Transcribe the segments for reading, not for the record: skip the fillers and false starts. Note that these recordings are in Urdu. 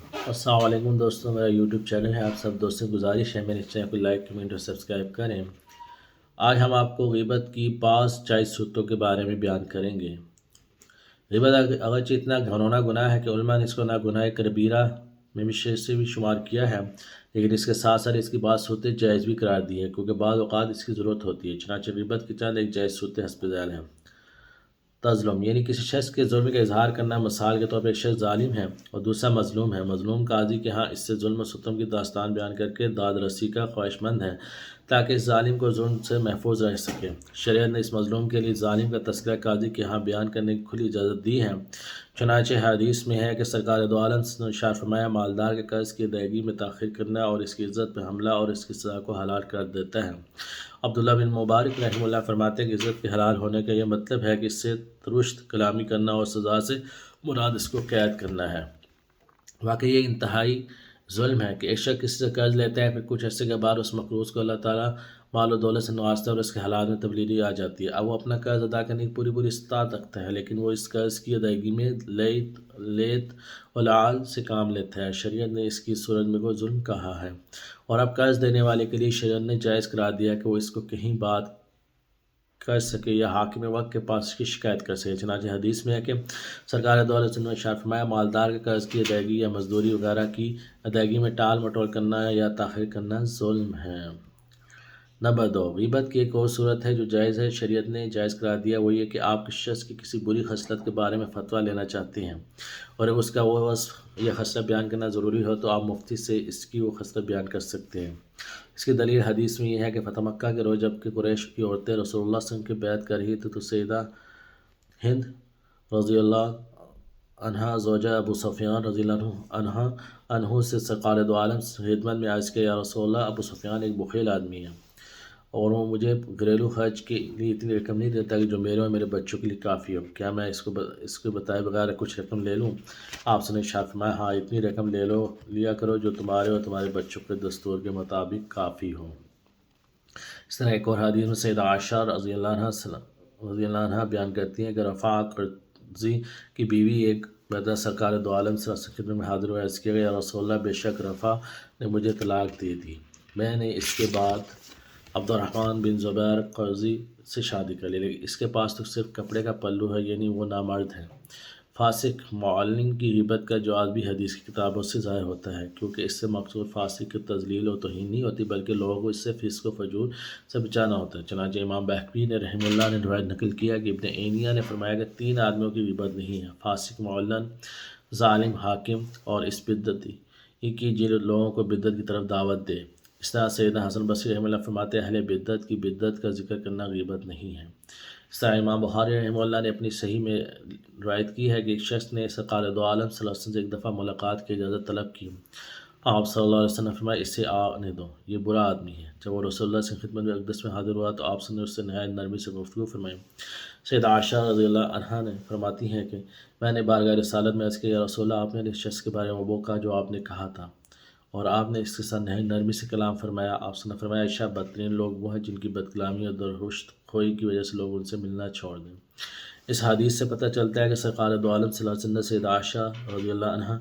السلام علیکم دوستوں، میرا یوٹیوب چینل ہے۔ آپ سب دوستوں سے گزارش ہے میرے چینل کو لائک کمنٹ اور سبسکرائب کریں۔ آج ہم آپ کو غیبت کی 5 جائز صورتوں کے بارے میں بیان کریں گے۔ غیبت اگرچہ اتنا گھنونا گناہ ہے کہ علماء نے اس کو ناگناہ کبیرہ میں سے بھی شمار کیا ہے، لیکن اس کے ساتھ ساتھ اس کی بعض صورتیں جائز بھی قرار دی ہے، کیونکہ بعض اوقات اس کی ضرورت ہوتی ہے۔ چنانچہ غیبت کی چند ایک جائز صورتیں حسب ذیل ہیں۔ تظلم یعنی کسی شخص کے ظلم کا اظہار کرنا۔ مثال کے طور پر ایک شخص ظالم ہے اور دوسرا مظلوم ہے۔ مظلوم قاضی کے ہاں اس سے ظلم و ستم کی داستان بیان کر کے داد رسی کا خواہش مند ہے تاکہ اس ظالم کو ظلم سے محفوظ رہ سکے۔ شریعت نے اس مظلوم کے لیے ظالم کا تذکرہ قاضی کے ہاں بیان کرنے کی کھلی اجازت دی ہے۔ چنانچہ حدیث میں ہے کہ سرکار دو عالم نے ارشاد فرمایا، مالدار کے قرض کی ادائیگی میں تاخیر کرنا اور اس کی عزت پہ حملہ اور اس کی سزا کو حلال کر دیتا ہے۔ عبداللہ بن مبارک رحمہ اللہ فرماتے ہیں کہ عزت کے حلال ہونے کا یہ مطلب ہے کہ اس سے درست کلامی کرنا اور سزا سے مراد اس کو قید کرنا ہے۔ واقعی یہ انتہائی ظلم ہے کہ ایک شخص کسی سے قرض لیتا ہے، پھر کچھ عرصے کے بعد اس مقروض کو اللہ تعالیٰ مال و دولت سے نوازتا ہے اور اس کے حالات میں تبدیلی آ جاتی ہے۔ اب وہ اپنا قرض ادا کرنے کی پوری استطاعت رکھتا ہے، لیکن وہ اس قرض کی ادائیگی میں لیت و لعاب سے کام لیتا ہے۔ شریعت نے اس کی صورت میں کو ظلم کہا ہے، اور اب قرض دینے والے کے لیے شریعت نے جائز قرار دیا کہ وہ اس کو کہیں بات کر سکے یا حاکم وقت کے پاس اس کی شکایت کر سکے۔ چنانچہ حدیث میں ہے کہ سرکار دو علیہ وسلم نے ارشاد فرمایا، مالدار کے قرض کی ادائیگی یا مزدوری وغیرہ کی ادائیگی میں ٹال مٹول کرنا یا تاخیر کرنا ظلم ہے۔ نمبر 2، غیبت کی ایک اور صورت ہے جو جائز ہے، شریعت نے جائز قرار دیا، وہ یہ کہ آپ کسی شخص کی کسی بری خصلت کے بارے میں فتویٰ لینا چاہتے ہیں اور اس کا وہ وصف یا خصلت بیان کرنا ضروری ہو تو آپ مفتی سے اس کی وہ خصلت بیان کر سکتے ہیں۔ اس کی دلیل حدیث میں یہ ہے کہ فتح مکہ کے روز جب کہ قریش کی عورتیں رسول اللہ صلی اللہ علیہ وسلم کی بیعت کر رہی تھی تو سیدہ ہند رضی اللہ عنہا زوجہ ابو سفیان رضی اللہ عنہ سے سرکار دو عالم خدمت میں عرض کیا، یا رسول اللہ، ابو سفیان ایک بخیل آدمی ہے اور وہ مجھے گھریلو خرچ کے لیے اتنی رقم نہیں دیتا کہ جو میرے اور میرے بچوں کے لیے کافی ہو، کیا میں اس کو بتائے بغیر کچھ رقم لے لوں؟ آپ سے نے ارشاد فرمایا، ہاں، اتنی رقم لیا کرو جو تمہارے اور تمہارے بچوں کے دستور کے مطابق کافی ہو۔ اس طرح ایک اور حدیث میں سیدہ عائشہ رضی اللہ عنہ بیان کرتی ہیں کہ رفاع قرظی کی بیوی ایک مرتبہ سرکار دو عالم صلی اللہ علیہ وسلم کی خدمت میں حاضر ہوئے، عرض کیا، یا رسول اللہ، بے شک رفاع نے مجھے طلاق دے دی، میں نے اس کے بعد عبد الرحمن بن زبیر قرظی سے شادی کر لی، لیکن اس کے پاس تو صرف کپڑے کا پلو ہے، یعنی وہ نامرد ہے۔ فاسق معلن کی غیبت کا جواز بھی حدیث کی کتابوں سے ظاہر ہوتا ہے، کیونکہ اس سے مقصود فاسق کی تذلیل و توہین نہیں ہوتی، بلکہ لوگوں کو اس سے فسق و فجور سے بچانا ہوتا ہے۔ چنانچہ امام بحقی نے رحمہ اللہ نے روایت نقل کیا کہ ابن عینیہ نے فرمایا کہ 3 آدمیوں کی غیبت نہیں ہے: فاسق معلن، ظالم حاکم، اور اس بدعتی کی جن لوگوں کو بدعت کی طرف دعوت دے۔ اس طرح سیدنا حسن بصری رحمہ اللہ فرماتے ہیں، اہل بدعت کی بدعت کا ذکر کرنا غیبت نہیں ہے۔ اس طرح امام بخاری رحمہ اللہ نے اپنی صحیح میں روایت کی ہے کہ ایک شخص نے سرکار دو عالم صلی اللہ علیہ وسلم سے ایک دفعہ ملاقات کی اجازت طلب کی۔ آپ صلی اللہ علیہ وسلم نے فرمایا، اسے آنے دو، یہ برا آدمی ہے۔ جب وہ رسول اللہ کی خدمت میں اقدس میں حاضر ہوا تو آپ صلی اللہ علیہ وسلم نے اس سے نہایت نرمی سے گفتگو فرمائی۔ سیدہ عائشہ رضی اللہ عنہا نے فرماتی ہیں کہ میں نے بارگاہ رسالت میں عرض کیا، یا رسول اللہ، آپ نے اس شخص کے بارے میں وہ کہا جو آپ نے کہا تھا، اور آپ نے اس کے ساتھ نہایت نرمی سے کلام فرمایا۔ آپ نے فرمایا، عائشہ، بدترین لوگ وہ ہیں جن کی بد کلامی اور درگشت خوئی کی وجہ سے لوگ ان سے ملنا چھوڑ دیں۔ اس حدیث سے پتہ چلتا ہے کہ سرکار دو عالم صلی اللہ علیہ وسلم نے سیدہ عائشہ رضی اللہ عنہا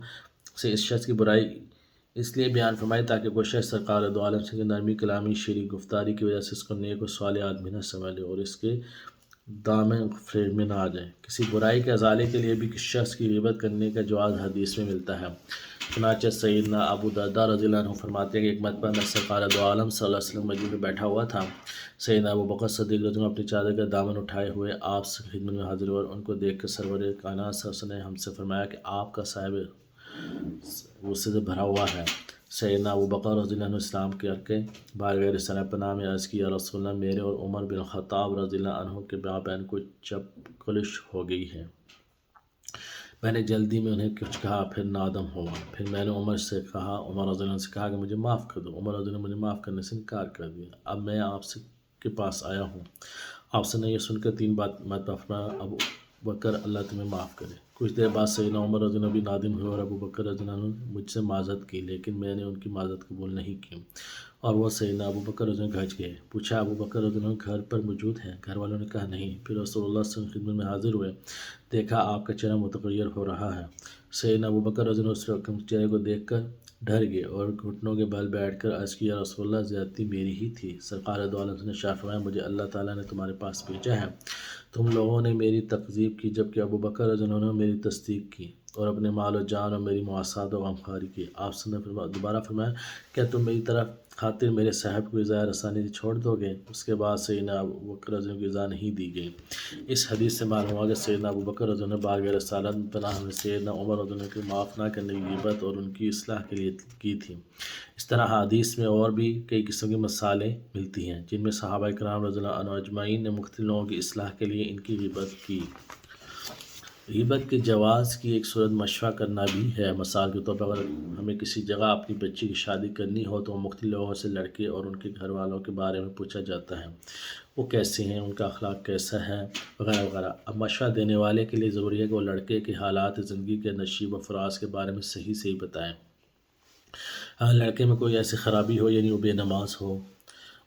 سے اس شخص کی برائی اس لیے بیان فرمائی تاکہ کوئی شخص سرکار دو عالم سے نرمی کلامی شیریں گفتاری کی وجہ سے اس کو نیک و صالح آدمی نہ سمجھ لے اور اس کے دامن فریب میں نہ آ جائے۔ کسی برائی کے ازالے کے لیے بھی کسی شخص کی غیبت کرنے کا جواز حدیث میں ملتا ہے۔ چنانچہ سیدنا ابو درداء رضی اللہ عنہ فرماتے ہیں کہ ایک مرتبہ میں سرکار دو عالم صلی اللہ علیہ وسلم مجلس میں بیٹھا ہوا تھا۔ سیدنا ابو بکر صدیق رضی اللہ عنہ اپنی چادر کا دامن اٹھائے ہوئے آپ سے خدمت میں حاضر ہوئے اور ان کو دیکھ کر سرور کائنات صلی اللہ علیہ وسلم نے ہم سے فرمایا کہ آپ کا صاحب غصے سے بھرا ہوا ہے۔ سیدنا ابو بکر رضی اللہ عنہ اسلام کر کے بارگاہ رسالت پناہ میں عرض کی، یا رسول اللہ، میرے اور عمر بن الخطاب رضی اللہ عنہ کے مابین کچھ چپقلش ہو گئی ہے۔ میں نے جلدی میں انہیں کچھ کہا، پھر نادم ہوا۔ پھر میں نے عمر رضی اللہ عنہ سے کہا کہ مجھے معاف کر دو۔ عمر رضی اللہ عنہ نے مجھے معاف کرنے سے انکار کر دیا۔ اب میں آپ کے پاس آیا ہوں۔ آپ نے یہ سن کر 3 مرتبہ فرمایا، ابو بکر، اللہ تمہیں معاف کرے۔ کچھ دیر بعد سیدنا عمر رضی اللہ عنہ بھی نادم ہوئے اور ابو بکر رضی اللہ عنہ نے مجھ سے معذرت کی، لیکن میں نے ان کی معذرت قبول نہیں کی اور وہ سیدنا ابو بکر رضی اللہ عنہ گھج گئے۔ پوچھا، ابو بکر رضی اللہ عنہ گھر پر موجود ہیں؟ گھر والوں نے کہا نہیں۔ پھر رسول اللہ صلی اللہ علیہ وسلم کی خدمت میں حاضر ہوئے، دیکھا آپ کا چہرہ متغیر ہو رہا ہے سیدنا ابو بکر رضی اللہ عنہ اس چہرے کو دیکھ کر ڈر گئے اور گھٹنوں کے بل بیٹھ کر عرض کیا، رسول اللہ زیادتی میری ہی تھی۔ سرکار دو عالم نے ارشاد فرمایا، مجھے اللہ تعالیٰ نے تمہارے پاس بھیجا ہے، تم لوگوں نے میری تکذیب کی جبکہ ابو بکر رضی اللہ عنہ نے میری تصدیق کی اور اپنے مال و جان اور میری مواسات و غمخواری کی۔ آپ نے دوبارہ فرمایا، کیا تم میری طرف خاطر میرے صاحب کو اظہار رسانی سے چھوڑ دو گے؟ اس کے بعد سیدنا ابو بکر رضی اللہ عنہ کو اجازت نہیں دی گئی۔ اس حدیث سے معلوم ہوا کہ سیدنا ابو بکر رضی اللہ عنہ بارگاہ رسالت میں پناہ میں سیدنا عمر رضی اللہ عنہ کو معاف نہ کرنے کی غیبت اور ان کی اصلاح کے لیے کی تھی۔ اس طرح حدیث میں اور بھی کئی قسم کی مثالیں ملتی ہیں جن میں صحابہ کرام رضی اللہ عنہم اجمعین نے مختلف لوگوں کی اصلاح کے لیے ان کی غیبت کی۔ غیبت کے جواز کی ایک صورت مشورہ کرنا بھی ہے۔ مثال کے طور پر اگر ہمیں کسی جگہ اپنی بچی کی شادی کرنی ہو تو مختلف لوگوں سے لڑکے اور ان کے گھر والوں کے بارے میں پوچھا جاتا ہے، وہ کیسے ہیں، ان کا اخلاق کیسا ہے، وغیرہ وغیرہ۔ اب مشورہ دینے والے کے لیے ضروری ہے کہ وہ لڑکے کے حالات زندگی کے نشیب و فراز کے بارے میں صحیح بتائیں۔ اگر لڑکے میں کوئی ایسی خرابی ہو، یعنی وہ بے نماز ہو،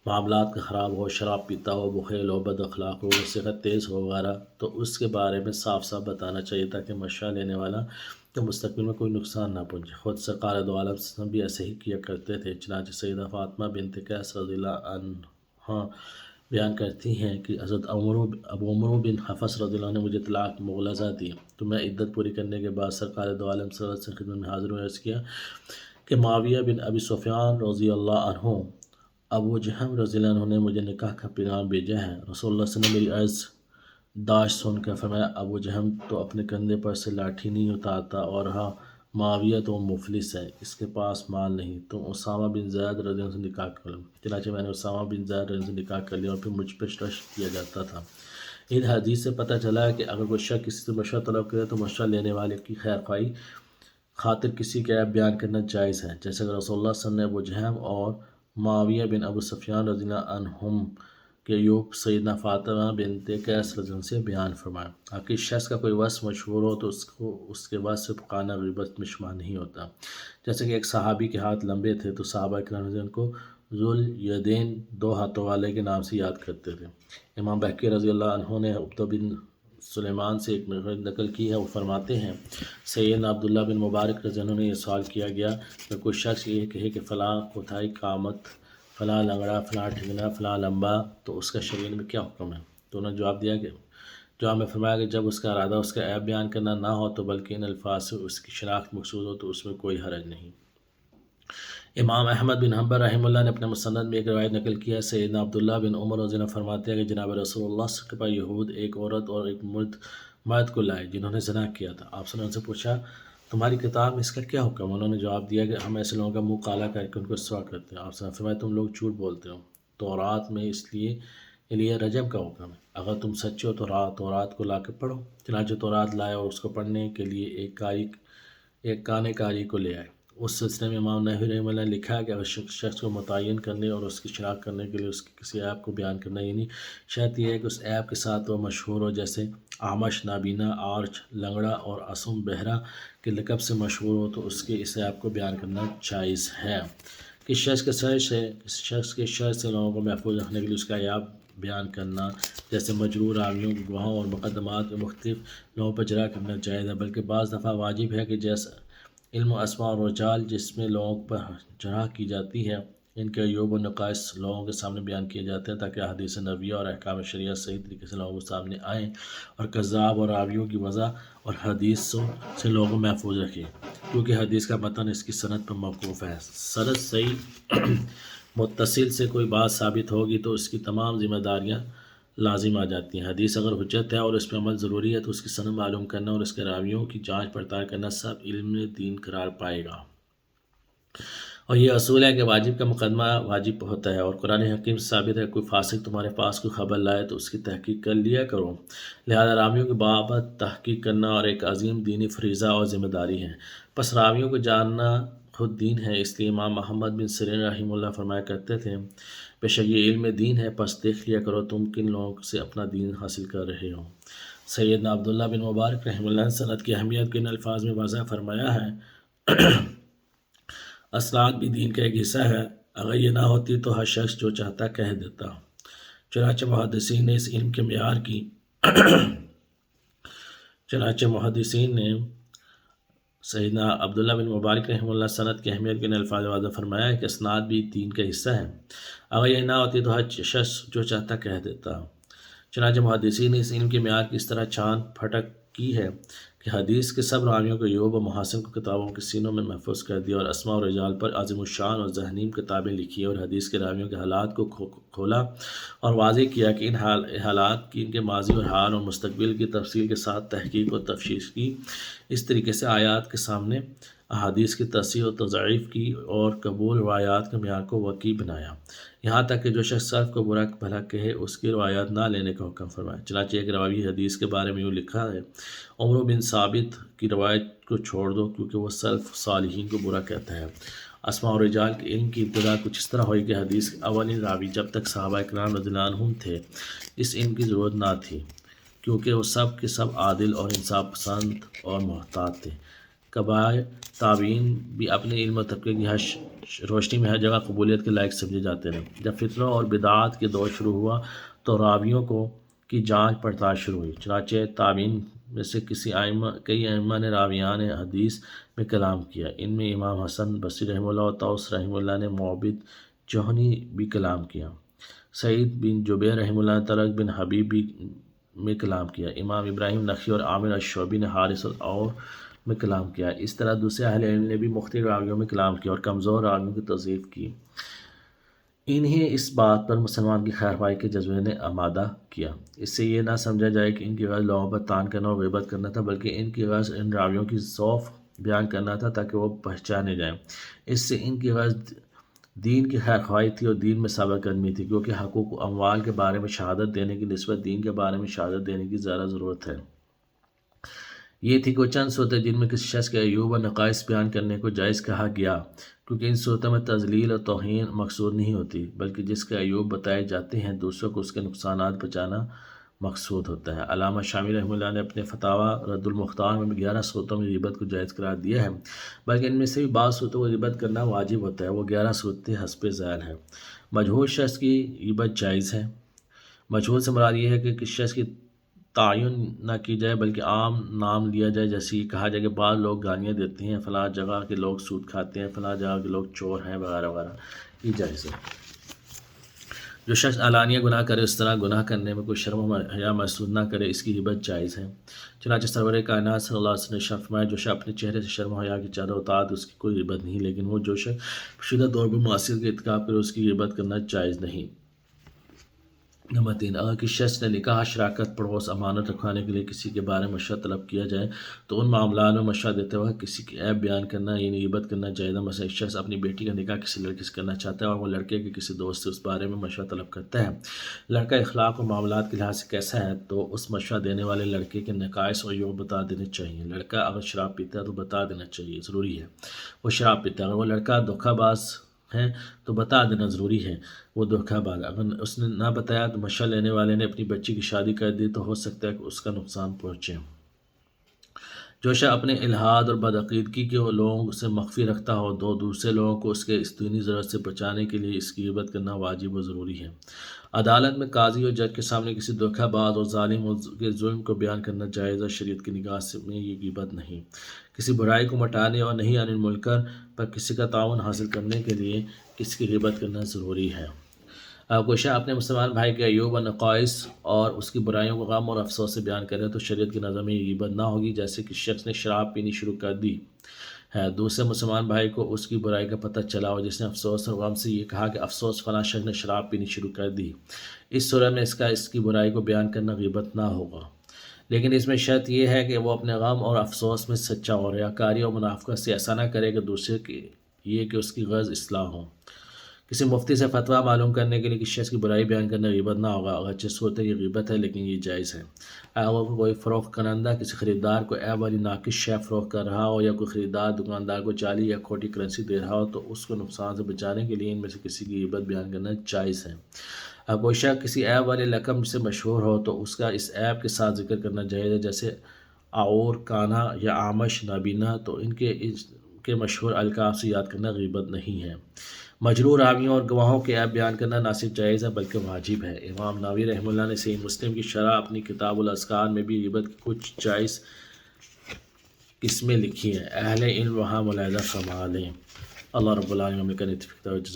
معاملات کا خراب ہو، شراب پیتا ہو، بخیل ہو، بد اخلاق ہو، صحت تیز ہو وغیرہ، تو اس کے بارے میں صاف صاف بتانا چاہیے تاکہ مشورہ لینے والا کو مستقبل میں کوئی نقصان نہ پہنچے۔ خود سرکار دو عالم وسلم بھی ایسے ہی کیا کرتے تھے۔ چنانچہ سیدہ فاطمہ بنت قیس رضی اللہ عنہا بیان کرتی ہیں کہ حضرت ابو عمرو بن حفص رضی اللہ عنہ نے مجھے طلاق مغلظہ دی تو میں عدت پوری کرنے کے بعد سرکار دو عالم صلی اللہ علیہ وسلم کی خدمت میں حاضر ہوئے، عرض کیا کہ معاویہ بن ابی سفیان رضی اللہ عنہ، ابو جہم رضی اللہ عنہ نے مجھے نکاح کا پیغام بھیجا ہے۔ رسول اللہ صلی اللہ علیہ وسلم نے میری عرض داشت سن کر فرمایا، ابو جہم تو اپنے کندھے پر سے لاٹھی نہیں اتارتا، اور ہاں معاویہ تو مفلس ہے، اس کے پاس مال نہیں، تم اسامہ بن زید رضی اللہ عنہ سے نکاح کر لو۔ چنانچہ میں نے اسامہ بن زید رضی اللہ عنہ سے نکاح کر لیا اور پھر مجھ پہ رشک کیا جاتا تھا۔ ان حدیث سے پتہ چلا ہے کہ اگر کوئی شخص کسی سے مشورہ طلب کرے تو مشورہ لینے والے کی خیر خواہی خاطر کسی کا عیب بیان کرنا جائز ہے، جیسے کہ رسول اللہ صلی اللہ علیہ وسلم نے ابو جہم اور معاویہ بن ابو سفیان رضی اللہ عنہم کے ایوب سیدنا فاطمہ بنت قیس رضی اللہ عنہ سے بیان فرمایا۔ اگر کسی شخص کا کوئی وصف مشہور ہو تو اس کے وصف سے پکانا غیبت میں شمار نہیں ہوتا۔ جیسے کہ ایک صحابی کے ہاتھ لمبے تھے تو صحابہ کرام رضی اللہ عنہ کو ذوالیدین، دو ہاتھوں والے کے نام سے یاد کرتے تھے۔ امام بہقی رضی اللہ عنہ نے عبدہ بن سلیمان سے ایک نقل کی ہے، وہ فرماتے ہیں سیدنا عبداللہ بن مبارک رضی اللہ عنہ نے یہ سوال کیا گیا کہ کوئی شخص یہ کہے کہ فلاں کوتاہی قامت، فلاں لنگڑا، فلاں ٹھگنا، فلاں لمبا، تو اس کا شریعت میں کیا حکم ہے؟ تو انہوں نے جواب دیا کہ جواب میں فرمایا کہ جب اس کا ارادہ اس کا عیب بیان کرنا نہ ہو تو بلکہ ان الفاظ سے اس کی شناخت مقصود ہو تو اس میں کوئی حرج نہیں۔ امام احمد بن حنبل رحمہ اللہ نے اپنے مسند میں ایک روایت نقل کیا ہے، سیدنا عبداللہ بن عمر رضی اللہ عنہ فرماتے ہیں کہ جناب رسول اللہ صلی اللہ علیہ وسلم یہود ایک عورت اور ایک مرد کو لائے جنہوں نے زنا کیا تھا۔ آپ نے ان سے پوچھا تمہاری کتاب میں اس کا کیا حکم ہے؟ انہوں نے جواب دیا کہ ہم ایسے لوگوں کا منہ کالا کر کے ان کو رسوا کرتے ہیں۔ آپ نے فرمایا تم لوگ جھوٹ بولتے ہو، تورات میں اس لیے رجم کا حکم ہے، اگر تم سچے ہو تو تورات کو لا کے پڑھو۔ چنانچہ تورات لائے اور اس کو پڑھنے کے لیے ایک کانے کاری کو لے آئے۔ اس سلسلے میں امام نووی رحمہ اللہ نے لکھا ہے کہ اگر شخص کو متعین کرنے اور اس کی شناخت کرنے کے لیے اس کے کسی عیب کو بیان کرنا، یعنی شرط یہ ہے کہ اس عیب کے ساتھ وہ مشہور ہو، جیسے اعمش نابینا، آرچ لنگڑا اور اصم بہرا کے لقب سے مشہور ہو، تو اس کے اس عیب کو بیان کرنا جائز ہے۔ کسی شخص کے شر سے لوگوں کو محفوظ رکھنے کے لیے اس کا عیب بیان کرنا، جیسے مجروح راویوں، گواہوں اور مقدمات میں مختلف لوگوں پر جرح کرنا جائز ہے، بلکہ بعض دفعہ واجب ہے کہ جیسا علم و اسماء اور رجال جس میں لوگوں پر جرح کی جاتی ہے، ان کے عیوب و نقائص لوگوں کے سامنے بیان کیے جاتے ہیں تاکہ حدیث نبویہ اور احکام شریعہ صحیح طریقے سے لوگوں کے سامنے آئیں اور کذاب اور راویوں کی وضع اور حدیثوں سے لوگوں کو محفوظ رکھیں، کیونکہ حدیث کا متن اس کی سند پر موقوف ہے۔ سند صحیح متصل سے کوئی بات ثابت ہوگی تو اس کی تمام ذمہ داریاں لازم آ جاتی ہیں۔ حدیث اگر حجت ہے اور اس پہ عمل ضروری ہے تو اس کی سند معلوم کرنا اور اس کے راویوں کی جانچ پڑتال کرنا سب علم دین قرار پائے گا۔ اور یہ اصول ہے کہ واجب کا مقدمہ واجب ہوتا ہے، اور قرآن حکیم سے ثابت ہے کوئی فاسق تمہارے پاس کوئی خبر لائے تو اس کی تحقیق کر لیا کرو۔ لہذا راویوں کی بابت تحقیق کرنا اور ایک عظیم دینی فریضہ اور ذمہ داری ہے۔ پس راویوں کو جاننا خود دین ہے، اس لیے امام محمد بن سیرین رحمہ اللہ فرمایا کرتے تھے بے شک یہ علم دین ہے، پس دیکھ لیا کرو تم کن لوگوں سے اپنا دین حاصل کر رہے ہو۔ سیدنا عبداللہ بن مبارک رحمہ اللہ نے سند کی اہمیت کے ان الفاظ میں واضح فرمایا ہے، اسناد بھی دین کا ایک حصہ ہے، اگر یہ نہ ہوتی تو ہر شخص جو چاہتا کہہ دیتا۔ چنانچہ محدثین نے اس علم کے معیار کی سیدنا عبداللہ بن مبارک رحمہ اللہ سند کی اہمیت کے الفاظ واضح فرمایا ہے کہ اسناد بھی دین کا حصہ ہے، اگر یہ نہ ہوتی تو ہر شخص جو چاہتا کہہ دیتا۔ چنانچہ محدثین نے اس علم کے معیار کی اس طرح چھان پھٹک کی ہے کہ حدیث کے سب راویوں کو عیوب و محاسن کو کتابوں کے سینوں میں محفوظ کر دیا، اور اسماء و رجال پر عظیم الشان اور ذہنیم کتابیں لکھی اور حدیث کے راویوں کے حالات کو کھولا اور واضح کیا کہ ان حالات کی ان کے ماضی اور حال اور مستقبل کی تفصیل کے ساتھ تحقیق اور تفشیش کی، اس طریقے سے آیات کے سامنے احادیث کی تصحیح و تضعیف کی اور قبول روایات کے معیار کو وقی بنایا، یہاں تک کہ جو شخص سلف کو برا بھلا کہے اس کی روایات نہ لینے کا حکم فرمایا۔ چنانچہ ایک راوی حدیث کے بارے میں یوں لکھا ہے، عمر بن ثابت کی روایت کو چھوڑ دو کیونکہ وہ سلف صالحین کو برا کہتا ہے۔ اسماء و رجال کے علم کی ابتدا کچھ اس طرح ہوئی کہ حدیث کے اولین راوی جب تک صحابہ اکرام رضی اللہ عنہم تھے اس علم کی ضرورت نہ تھی، کیونکہ وہ سب کے سب عادل اور انصاف پسند اور محتاط تھے۔ کبائر تابعین بھی اپنے علم و طبقے کی روشنی میں ہر جگہ قبولیت کے لائق سمجھے جاتے رہے۔ جب فتنوں اور بدعات کے دور شروع ہوا تو راویوں کی جانچ پڑتال شروع ہوئی۔ چنانچہ تابعین میں سے کئی ائمہ نے راویان حدیث میں کلام کیا۔ ان میں امام حسن بصری رحمہ اللہ اور طاؤس رحمہ اللہ نے، معبد جوہنی بھی کلام کیا، سعید بن جبیر رحمہ اللہ نے طلق بن حبیب میں کلام کیا، امام ابراہیم نخعی اور عامر الشعبی نے حارث اور میں کلام کیا۔ اس طرح دوسرے اہل علم نے بھی مختلف راویوں میں کلام کیا اور کمزور راویوں کی تضعیف کی۔ انہیں اس بات پر مسلمان کی خیر خواہی کے جذبے نے آمادہ کیا۔ اس سے یہ نہ سمجھا جائے کہ ان کی غرض لوگوں پر طعن کرنا اور غیبت کرنا تھا، بلکہ ان کی غرض ان راویوں کی ضعف بیان کرنا تھا تاکہ وہ پہچانے جائیں۔ اس سے ان کی غرض دین کی خیر خواہی تھی اور دین میں ثابت قدمی تھی، کیونکہ حقوق و اموال کے بارے میں شہادت دینے کی نسبت دین کے بارے میں شہادت دینے کی زیادہ ضرورت ہے۔ یہ تھی کہ وہ چند صورتیں جن میں کسی شخص کے عیوب اور نقائص بیان کرنے کو جائز کہا گیا، کیونکہ ان صورتوں میں تذلیل اور توہین مقصود نہیں ہوتی، بلکہ جس کے عیوب بتائے جاتے ہیں دوسروں کو اس کے نقصانات بچانا مقصود ہوتا ہے۔ علامہ شامی رحمہ اللہ نے اپنے فتاویٰ رد المختار میں 11 صورتوں میں غیبت کو جائز قرار دیا ہے، بلکہ ان میں سے بھی بعض صورتوں کو غیبت کرنا واجب ہوتا ہے۔ وہ 11 صورتیں حسب ذیل ہیں۔ مجہول شخص کی غیبت جائز ہے۔ مجہول سے مراد یہ ہے کہ کسی شخص کی تعین نہ کی جائے بلکہ عام نام لیا جائے، جیسے یہ کہا جائے کہ بعض لوگ گالیاں دیتے ہیں، فلاں جگہ کے لوگ سود کھاتے ہیں، فلاں جگہ کے لوگ چور ہیں، وغیرہ وغیرہ، یہ جائز ہے۔ جو شخص علانیہ گناہ کرے اس طرح گناہ کرنے میں کوئی شرم و حیا محسوس نہ کرے، اس کی غیبت جائز ہے۔ چنانچہ سرور کائنات صلی اللہ علیہ وسلم نے ارشاد فرمایا، جو شخص اپنے چہرے سے شرم و حیا کی چادر اتار دے اس کی کوئی غیبت نہیں، لیکن وہ جو شخص شدہ طور پر معصیت کا ارتکاب کرے اس کی غیبت کرنا جائز نہیں۔ نمبر 3، اگر کسی شخص نے نکاح، شراکت، پڑوس، امانت رکھوانے کے لیے کسی کے بارے میں مشورہ طلب کیا جائے تو ان معاملات میں مشورہ دیتے وقت کسی کی عیب بیان کرنا یعنی غیبت کرنا جائز ہے۔ مثلا ایک شخص اپنی بیٹی کا نکاح کسی لڑکے سے کرنا چاہتا ہے اور وہ لڑکے کے کسی دوست سے اس بارے میں مشورہ طلب کرتا ہے۔ لڑکا اخلاق و معاملات کے لحاظ سے کیسا ہے تو اس مشورہ دینے والے لڑکے کے نقائص اور عیوب بتا دینے چاہیے۔ لڑکا اگر شراب پیتا ہے تو بتا دینا چاہیے، ضروری ہے وہ شراب پیتا ہے۔ اگر وہ لڑکا دھوکہ باز ہے تو بتا دینا ضروری ہے وہ دھوکہ باز۔ اگر اس نے نہ بتایا تو مشورہ لینے والے نے اپنی بچی کی شادی کر دی تو ہو سکتا ہے کہ اس کا نقصان پہنچے۔ جو شخص اپنے الحاد اور بدعقیدگی کے لوگوں سے مخفی رکھتا ہو تو دوسرے لوگوں کو اس کے اس دینی ضرورت سے بچانے کے لیے اس کی غیبت کرنا واجب و ضروری ہے۔ عدالت میں قاضی اور جج کے سامنے کسی دھوکہ باز اور ظالم کے ظلم کو بیان کرنا جائز ہے۔ شریعت کی نگاہ میں یہ غیبت نہیں۔ کسی برائی کو مٹانے اور نہی عن المنکر پر کسی کا تعاون حاصل کرنے کے لیے کسی کی غیبت کرنا ضروری ہے۔ اگر کوئی شخص اپنے مسلمان بھائی کے عیوب و نقائص اور اس کی برائیوں کو غم اور افسوس سے بیان کرے تو شریعت کی نظر میں یہ غیبت نہ ہوگی۔ جیسے کہ شخص نے شراب پینی شروع کر دی ہے، دوسرے مسلمان بھائی کو اس کی برائی کا پتہ چلا اور جس نے افسوس اور غم سے یہ کہا کہ افسوس فلاں شخص نے شراب پینی شروع کر دی، اس صورت میں اس کی برائی کو بیان کرنا غیبت نہ ہوگا، لیکن اس میں شرط یہ ہے کہ وہ اپنے غم اور افسوس میں سچا ہو، ریاکاری اور منافقت سے ایسا نہ کرے کہ دوسرے کی یہ کہ اس کی غرض اصلاح ہو۔ کسی مفتی سے فتویٰ معلوم کرنے کے لیے کسی شخص کی برائی بیان کرنا غیبت نہ ہوگا، اگرچہ صورت یہ غیبت ہے لیکن یہ جائز ہے۔ اگر کوئی فروخت کنندہ کسی خریدار کو عیب والی ناقص شے فروخت کر رہا ہو یا کوئی خریدار دکاندار کو جعلی یا کھوٹی کرنسی دے رہا ہو تو اس کو نقصان سے بچانے کے لیے ان میں سے کسی کی غیبت بیان کرنا جائز ہے۔ اگر کوئی شخص کسی عیب والے لقب سے مشہور ہو تو اس کا اس عیب کے ساتھ ذکر کرنا جائز ہے، جیسے عور، کانا یا آمش، نابینا، تو ان کے مشہور القاب سے یاد کرنا غیبت نہیں ہے۔ مجروح راویوں اور گواہوں کے عیب بیان کرنا نہ صرف جائز ہے بلکہ واجب ہے۔ امام نووی رحمہ اللہ نے صحیح مسلم کی شرح اپنی کتاب الاذکار میں بھی غیبت کی کچھ جائز قسمیں لکھی ہیں، اہل علم وہاں ملاحظہ فرما لیں۔ اللہ رب العالمین کا نتفق جزاک